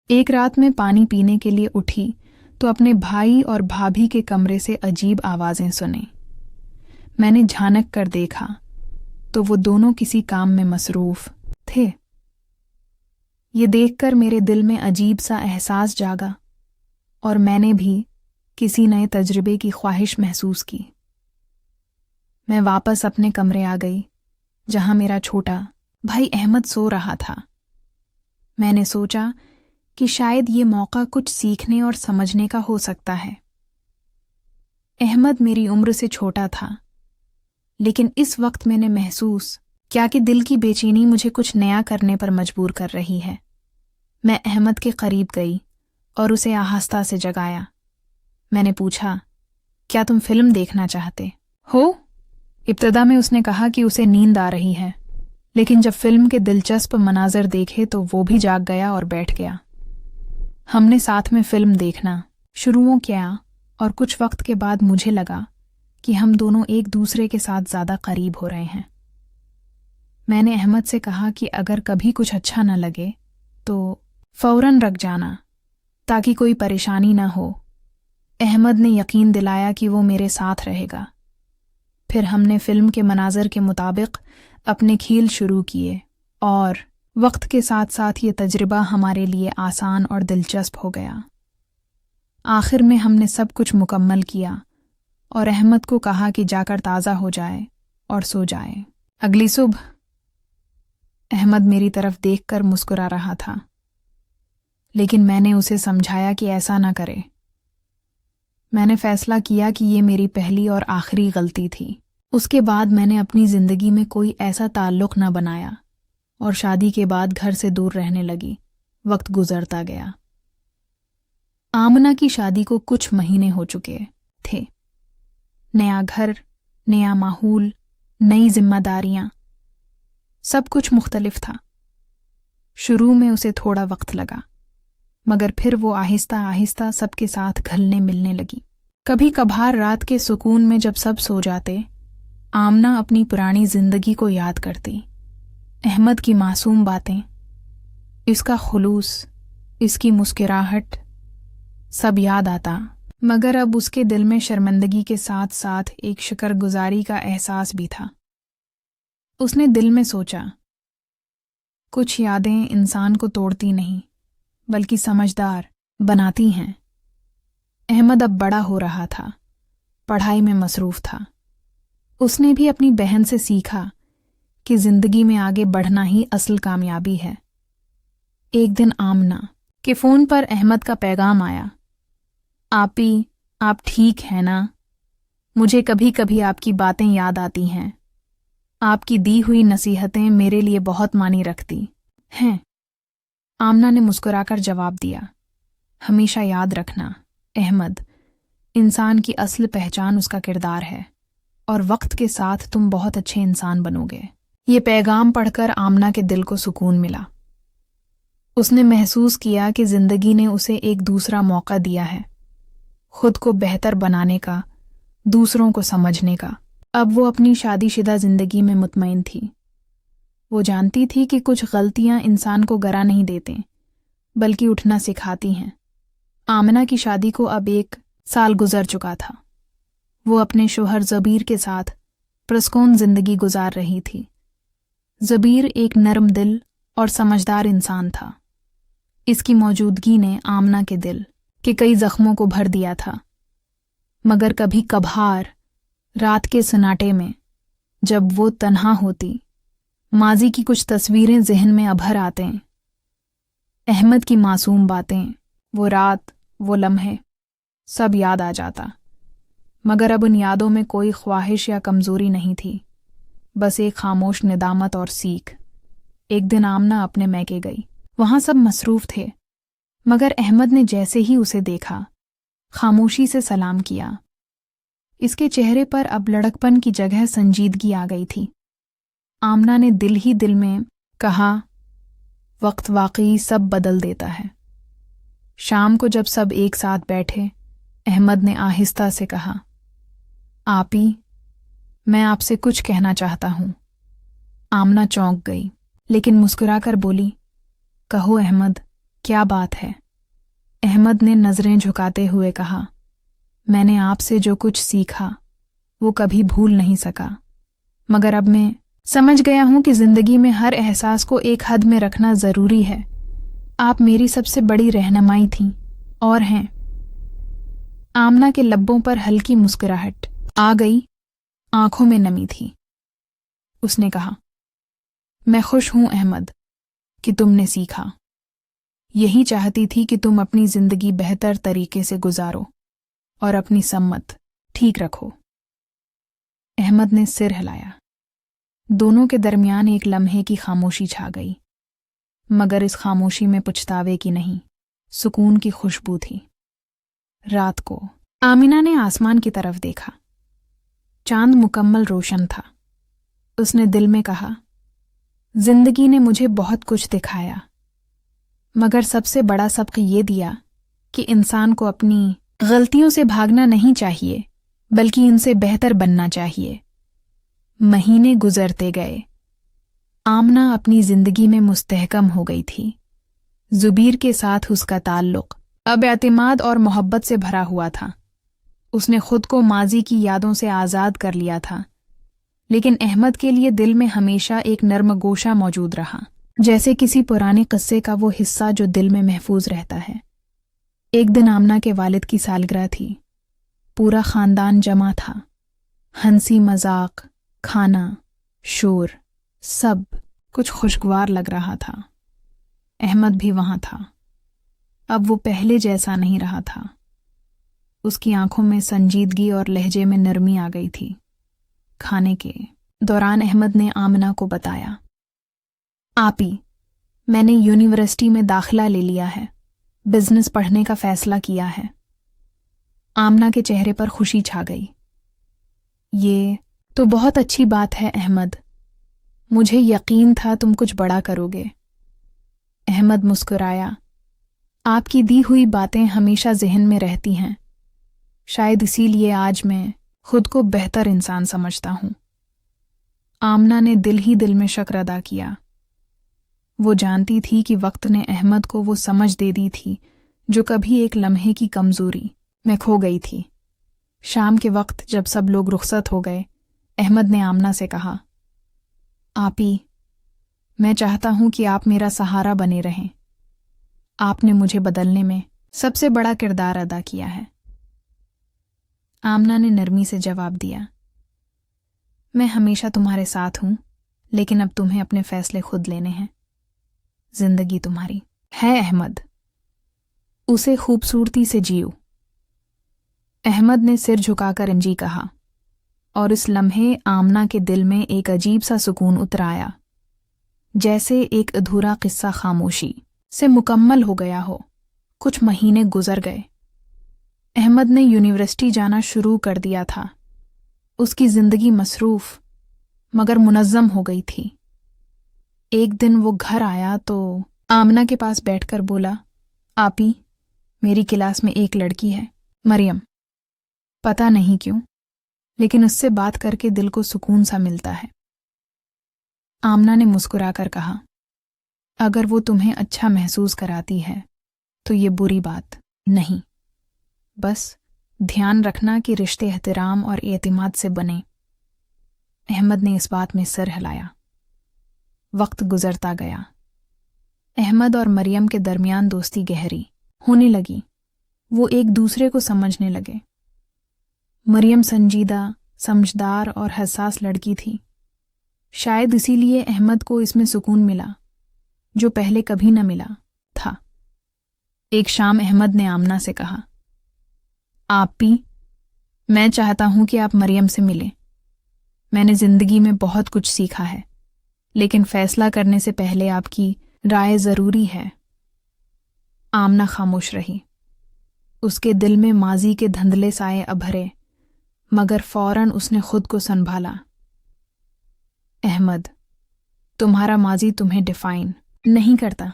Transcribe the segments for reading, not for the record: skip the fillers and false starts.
एक रात में पानी पीने के लिए उठी तो अपने भाई और भाभी के कमरे से अजीब आवाज़ें सुनी। मैंने झांक कर देखा तो वो दोनों किसी काम में मसरूफ थे। ये देखकर मेरे दिल में अजीब सा एहसास जागा और मैंने भी किसी नए तजुर्बे की ख्वाहिश महसूस की। मैं वापस अपने कमरे आ गई जहां मेरा छोटा भाई अहमद सो रहा था। मैंने सोचा कि शायद ये मौका कुछ सीखने और समझने का हो सकता है। अहमद मेरी उम्र से छोटा था, लेकिन इस वक्त मैंने महसूस किया कि दिल की बेचैनी मुझे कुछ नया करने पर मजबूर कर रही है। मैं अहमद के करीब गई और उसे आहिस्ता से जगाया। मैंने पूछा, क्या तुम फिल्म देखना चाहते हो? इब्तदा में उसने कहा कि उसे नींद आ रही है, लेकिन जब फिल्म के दिलचस्प मनाजर देखे तो वो भी जाग गया और बैठ गया। हमने साथ में फिल्म देखना शुरू किया और कुछ वक्त के बाद मुझे लगा कि हम दोनों एक दूसरे के साथ ज़्यादा करीब हो रहे हैं। मैंने अहमद से कहा कि अगर कभी कुछ अच्छा न लगे तो फौरन रख जाना ताकि कोई परेशानी ना हो। अहमद ने यकीन दिलाया कि वो मेरे साथ रहेगा। फिर हमने फिल्म के मनाजर के मुताबिक अपने खेल शुरू किए और वक्त के साथ साथ ये तजुर्बा हमारे लिए आसान और दिलचस्प हो गया। आखिर में हमने सब कुछ मुकम्मल किया और अहमद को कहा कि जाकर ताज़ा हो जाए और सो जाए। अगली सुबह अहमद मेरी तरफ देखकर मुस्कुरा रहा था, लेकिन मैंने उसे समझाया कि ऐसा ना करे। मैंने फैसला किया कि ये मेरी पहली और आखिरी गलती थी। उसके बाद मैंने अपनी ज़िंदगी में कोई ऐसा ताल्लुक़ न बनाया और शादी के बाद घर से दूर रहने लगी। वक्त गुजरता गया। आमना की शादी को कुछ महीने हो चुके थे। नया घर, नया माहौल, नई जिम्मेदारियां, सब कुछ मुख्तलिफ था। शुरू में उसे थोड़ा वक्त लगा, मगर फिर वो आहिस्ता आहिस्ता सबके साथ घुलने मिलने लगी। कभी कभार रात के सुकून में जब सब सो जाते, आमना अपनी पुरानी जिंदगी को याद करती। अहमद की मासूम बातें, इसका खुलूस, इसकी मुस्कुराहट, सब याद आता। मगर अब उसके दिल में शर्मिंदगी के साथ साथ एक शुक्रगुजारी का एहसास भी था। उसने दिल में सोचा, कुछ यादें इंसान को तोड़ती नहीं बल्कि समझदार बनाती हैं। अहमद अब बड़ा हो रहा था, पढ़ाई में मसरूफ था। उसने भी अपनी बहन से सीखा कि जिंदगी में आगे बढ़ना ही असल कामयाबी है। एक दिन आमना के फ़ोन पर अहमद का पैगाम आया, आपी, आप ठीक हैं ना? मुझे कभी कभी आपकी बातें याद आती हैं। आपकी दी हुई नसीहतें मेरे लिए बहुत मानी रखती हैं। आमना ने मुस्कुराकर जवाब दिया, हमेशा याद रखना अहमद, इंसान की असल पहचान उसका किरदार है और वक्त के साथ तुम बहुत अच्छे इंसान बनोगे। ये पैगाम पढ़कर आमना के दिल को सुकून मिला। उसने महसूस किया कि जिंदगी ने उसे एक दूसरा मौका दिया है, खुद को बेहतर बनाने का, दूसरों को समझने का। अब वो अपनी शादीशुदा जिंदगी में मुतमईन थी। वो जानती थी कि कुछ गलतियां इंसान को गिरा नहीं देते बल्कि उठना सिखाती हैं। आमना की शादी को अब 1 साल गुजर चुका था। वो अपने शोहर ज़बीर के साथ पुरस्कून जिंदगी गुजार रही थी। ज़बीर एक नरम दिल और समझदार इंसान था। इसकी मौजूदगी ने आमना के दिल के कई जख्मों को भर दिया था। मगर कभी कभार रात के सन्नाटे में जब वो तन्हा होती, माजी की कुछ तस्वीरें जहन में अभर आते, अहमद की मासूम बातें, वो रात, वो लम्हे, सब याद आ जाता। मगर अब उन यादों में कोई ख्वाहिश या कमज़ोरी नहीं थी, बस एक खामोश निदामत और सीख। एक दिन आमना अपने मैके गई। वहां सब मसरूफ थे, मगर अहमद ने जैसे ही उसे देखा, खामोशी से सलाम किया। इसके चेहरे पर अब लड़कपन की जगह संजीदगी आ गई थी। आमना ने दिल ही दिल में कहा, वक्त वाकई सब बदल देता है। शाम को जब सब एक साथ बैठे, अहमद ने आहिस्ता से कहा, आपी, मैं आपसे कुछ कहना चाहता हूं। आमना चौंक गई, लेकिन मुस्कुराकर बोली, कहो अहमद, क्या बात है? अहमद ने नजरें झुकाते हुए कहा, मैंने आपसे जो कुछ सीखा वो कभी भूल नहीं सका, मगर अब मैं समझ गया हूं कि जिंदगी में हर एहसास को एक हद में रखना जरूरी है। आप मेरी सबसे बड़ी रहनुमाई थीं और हैं। आमना के लब्बों पर हल्की मुस्कुराहट आ गई, आंखों में नमी थी। उसने कहा, मैं खुश हूं अहमद कि तुमने सीखा। यही चाहती थी कि तुम अपनी जिंदगी बेहतर तरीके से गुजारो और अपनी सम्मत ठीक रखो। अहमद ने सिर हिलाया। दोनों के दरमियान एक लम्हे की खामोशी छा गई, मगर इस खामोशी में पछतावे की नहीं, सुकून की खुशबू थी। रात को आमिना ने आसमान की तरफ देखा। चांद मुकम्मल रोशन था। उसने दिल में कहा, जिंदगी ने मुझे बहुत कुछ दिखाया, मगर सबसे बड़ा सबक ये दिया कि इंसान को अपनी गलतियों से भागना नहीं चाहिए, बल्कि इनसे बेहतर बनना चाहिए। महीने गुजरते गए। आमना अपनी जिंदगी में मुस्तहकम हो गई थी। जुबीर के साथ उसका ताल्लुक अब एतमाद और मोहब्बत से भरा हुआ था। उसने खुद को माजी की यादों से आज़ाद कर लिया था, लेकिन अहमद के लिए दिल में हमेशा एक नर्म गोशा मौजूद रहा, जैसे किसी पुराने किस्से का वो हिस्सा जो दिल में महफूज रहता है। एक दिन आमना के वालिद की सालगिरह थी। पूरा खानदान जमा था। हंसी मजाक, खाना, शोर, सब कुछ खुशगवार लग रहा था। अहमद भी वहां था। अब वो पहले जैसा नहीं रहा था। उसकी आंखों में संजीदगी और लहजे में नरमी आ गई थी। खाने के दौरान अहमद ने आमना को बताया, आपी, मैंने यूनिवर्सिटी में दाखिला ले लिया है, बिजनेस पढ़ने का फैसला किया है। आमना के चेहरे पर खुशी छा गई। ये तो बहुत अच्छी बात है अहमद, मुझे यकीन था तुम कुछ बड़ा करोगे। अहमद मुस्कुराया। आपकी दी हुई बातें हमेशा ज़हन में रहती हैं। शायद इसीलिए आज मैं खुद को बेहतर इंसान समझता हूं। आमना ने दिल ही दिल में शुक्र अदा किया। वो जानती थी कि वक्त ने अहमद को वो समझ दे दी थी जो कभी एक लम्हे की कमजोरी में खो गई थी। शाम के वक्त जब सब लोग रुखसत हो गए, अहमद ने आमना से कहा, आपी, मैं चाहता हूं कि आप मेरा सहारा बने रहें। आपने मुझे बदलने में सबसे बड़ा किरदार अदा किया है। आमना ने नरमी से जवाब दिया, मैं हमेशा तुम्हारे साथ हूं, लेकिन अब तुम्हें अपने फैसले खुद लेने हैं। जिंदगी तुम्हारी है अहमद, उसे खूबसूरती से जियो। अहमद ने सिर झुकाकर इंजी कहा, और इस लम्हे आमना के दिल में एक अजीब सा सुकून उतर आया, जैसे एक अधूरा किस्सा खामोशी से मुकम्मल हो गया हो। कुछ महीने गुजर गए। अहमद ने यूनिवर्सिटी जाना शुरू कर दिया था। उसकी जिंदगी मसरूफ मगर मुनज़्ज़म हो गई थी। एक दिन वो घर आया तो आमना के पास बैठकर बोला, आपी, मेरी क्लास में एक लड़की है, मरियम। पता नहीं क्यों, लेकिन उससे बात करके दिल को सुकून सा मिलता है। आमना ने मुस्कुराकर कहा, अगर वो तुम्हें अच्छा महसूस कराती है तो ये बुरी बात नहीं। बस ध्यान रखना कि रिश्ते एहतराम और एतमाद से बने। अहमद ने इस बात में सिर हिलाया। वक्त गुजरता गया। अहमद और मरियम के दरमियान दोस्ती गहरी होने लगी। वो एक दूसरे को समझने लगे। मरियम संजीदा, समझदार और हसास लड़की थी। शायद इसीलिए अहमद को इसमें सुकून मिला जो पहले कभी न मिला था। एक शाम अहमद ने आमना से कहा, आपी, मैं चाहता हूं कि आप मरियम से मिलें। मैंने जिंदगी में बहुत कुछ सीखा है, लेकिन फैसला करने से पहले आपकी राय जरूरी है। आमना खामोश रही। उसके दिल में माजी के धुंधले साए अभरे, मगर फौरन उसने खुद को संभाला। अहमद, तुम्हारा माजी तुम्हें डिफाइन नहीं करता।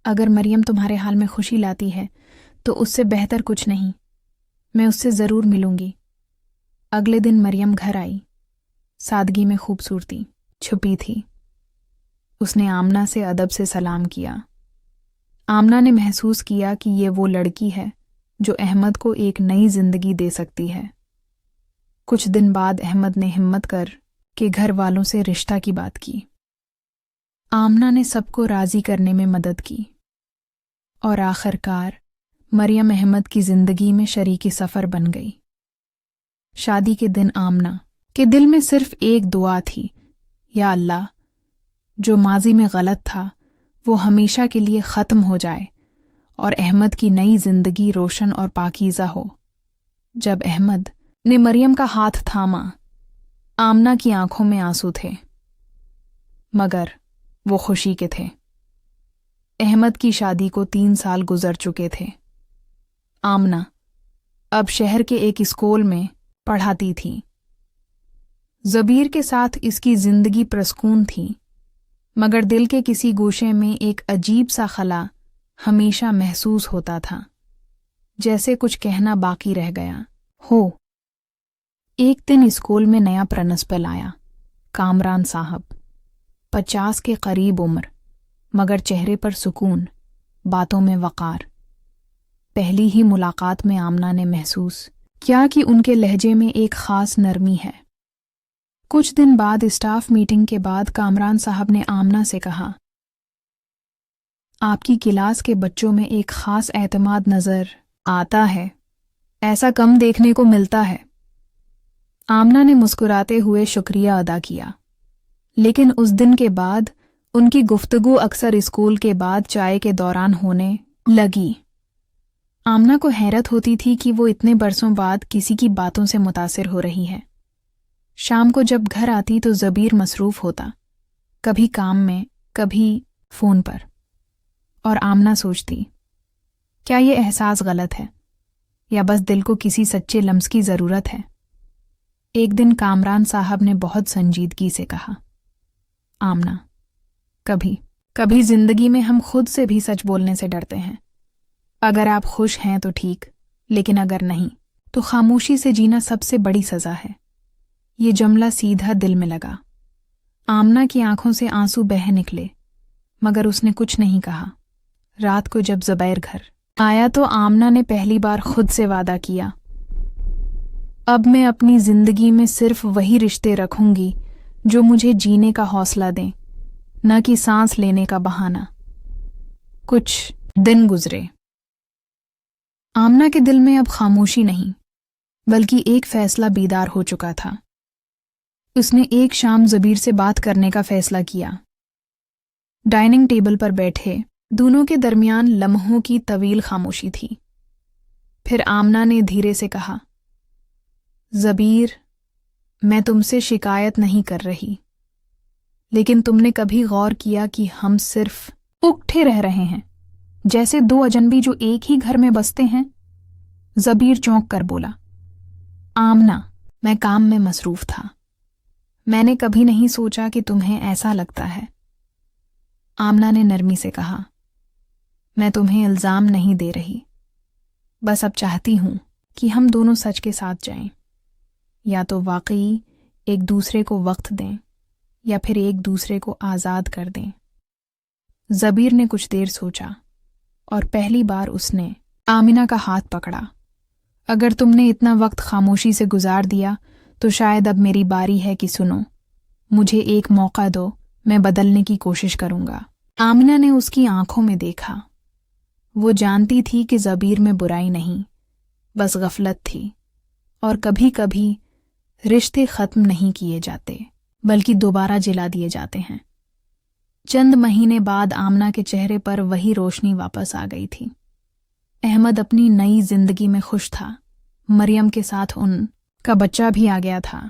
अगर मरियम तुम्हारे हाल में खुशी लाती है तो उससे बेहतर कुछ नहीं। मैं उससे जरूर मिलूंगी। अगले दिन मरियम घर आई। सादगी में खूबसूरती छुपी थी। उसने आमना से अदब से सलाम किया। آمنہ نے محسوس کیا کہ یہ وہ لڑکی ہے جو احمد کو ایک نئی زندگی دے سکتی ہے۔ کچھ دن بعد احمد نے ہمت کر کے گھر والوں سے رشتہ کی بات کی۔ آمنہ نے سب کو راضی کرنے میں مدد کی اور آخر کار مریم احمد کی زندگی میں شریک سفر بن گئی۔ شادی کے دن آمنہ کے دل میں صرف ایک دعا تھی، یا اللہ، جو ماضی میں غلط تھا وہ ہمیشہ کے لیے ختم ہو جائے اور احمد کی نئی زندگی روشن اور پاکیزہ ہو۔ جب احمد نے مریم کا ہاتھ تھاما، آمنہ کی آنکھوں میں آنسو تھے، مگر وہ خوشی کے تھے۔ احمد کی شادی کو 3 سال گزر چکے تھے۔ آمنہ اب شہر کے ایک اسکول میں پڑھاتی تھی۔ زبیر کے ساتھ اس کی زندگی پرسکون تھی، مگر دل کے کسی گوشے میں ایک عجیب سا خلا ہمیشہ محسوس ہوتا تھا، جیسے کچھ کہنا باقی رہ گیا ہو۔ ایک دن اسکول میں نیا پرنسپل آیا، کامران صاحب، 50 کے قریب عمر، مگر چہرے پر سکون، باتوں میں وقار۔ پہلی ہی ملاقات میں آمنہ نے محسوس کیا کہ ان کے لہجے میں ایک خاص نرمی ہے۔ کچھ دن بعد اسٹاف میٹنگ کے بعد کامران صاحب نے آمنہ سے کہا، آپ کی کلاس کے بچوں میں ایک خاص اعتماد نظر آتا ہے، ایسا کم دیکھنے کو ملتا ہے۔ آمنہ نے مسکراتے ہوئے شکریہ ادا کیا، لیکن اس دن کے بعد ان کی گفتگو اکثر اسکول کے بعد چائے کے دوران ہونے لگی۔ آمنہ کو حیرت ہوتی تھی کہ وہ اتنے برسوں بعد کسی کی باتوں سے متاثر ہو رہی ہے۔ شام کو جب گھر آتی تو زبیر مصروف ہوتا، کبھی کام میں، کبھی فون پر، اور آمنہ سوچتی، کیا یہ احساس غلط ہے یا بس دل کو کسی سچے لمس کی ضرورت ہے؟ ایک دن کامران صاحب نے بہت سنجیدگی سے کہا، آمنہ، کبھی زندگی میں ہم خود سے بھی سچ بولنے سے ڈرتے ہیں۔ اگر آپ خوش ہیں تو ٹھیک، لیکن اگر نہیں تو خاموشی سے جینا سب سے بڑی سزا ہے۔ یہ جملہ سیدھا دل میں لگا۔ آمنہ کی آنکھوں سے آنسو بہہ نکلے، مگر اس نے کچھ نہیں کہا۔ رات کو جب زبیر گھر آیا تو آمنہ نے پہلی بار خود سے وعدہ کیا، اب میں اپنی زندگی میں صرف وہی رشتے رکھوں گی جو مجھے جینے کا حوصلہ دیں، نہ کہ سانس لینے کا بہانہ۔ کچھ دن گزرے۔ آمنہ کے دل میں اب خاموشی نہیں، بلکہ ایک فیصلہ بیدار ہو چکا تھا۔ اس نے ایک شام زبیر سے بات کرنے کا فیصلہ کیا۔ ڈائننگ ٹیبل پر بیٹھے دونوں کے درمیان لمحوں کی طویل خاموشی تھی۔ پھر آمنہ نے دھیرے سے کہا، زبیر، میں تم سے شکایت نہیں کر رہی، لیکن تم نے کبھی غور کیا کہ ہم صرف اکٹھے رہ رہے ہیں، جیسے 2 اجنبی جو ایک ہی گھر میں بستے ہیں؟ زبیر چونک کر بولا، آمنہ، میں کام میں مصروف تھا، میں نے کبھی نہیں سوچا کہ تمہیں ایسا لگتا ہے۔ آمنہ نے نرمی سے کہا، میں تمہیں الزام نہیں دے رہی، بس اب چاہتی ہوں کہ ہم دونوں سچ کے ساتھ جائیں، یا تو واقعی ایک دوسرے کو وقت دیں یا پھر ایک دوسرے کو آزاد کر دیں۔ زبیر نے کچھ دیر سوچا اور پہلی بار اس نے آمنہ کا ہاتھ پکڑا۔ اگر تم نے اتنا وقت خاموشی سے گزار دیا تو شاید اب میری باری ہے کہ سنو، مجھے ایک موقع دو، میں بدلنے کی کوشش کروں گا۔ آمنہ نے اس کی آنکھوں میں دیکھا۔ وہ جانتی تھی کہ زبیر میں برائی نہیں، بس غفلت تھی، اور کبھی کبھی رشتے ختم نہیں کیے جاتے بلکہ دوبارہ جلا دیے جاتے ہیں۔ چند مہینے بعد آمنہ کے چہرے پر وہی روشنی واپس آ گئی تھی۔ احمد اپنی نئی زندگی میں خوش تھا، مریم کے ساتھ ان کا بچہ بھی آ گیا تھا،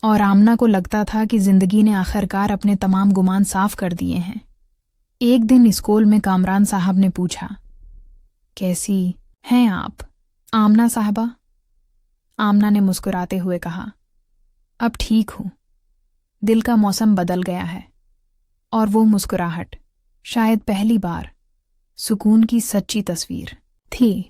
اور آمنہ کو لگتا تھا کہ زندگی نے آخرکار اپنے تمام گمان صاف کر دیے ہیں۔ ایک دن اسکول میں کامران صاحب نے پوچھا، کیسی ہیں آپ آمنہ صاحبہ؟ آمنہ نے مسکراتے ہوئے کہا، اب ٹھیک ہوں، دل کا موسم بدل گیا ہے۔ اور وہ مسکراہٹ شاید پہلی بار سکون کی سچی تصویر تھی۔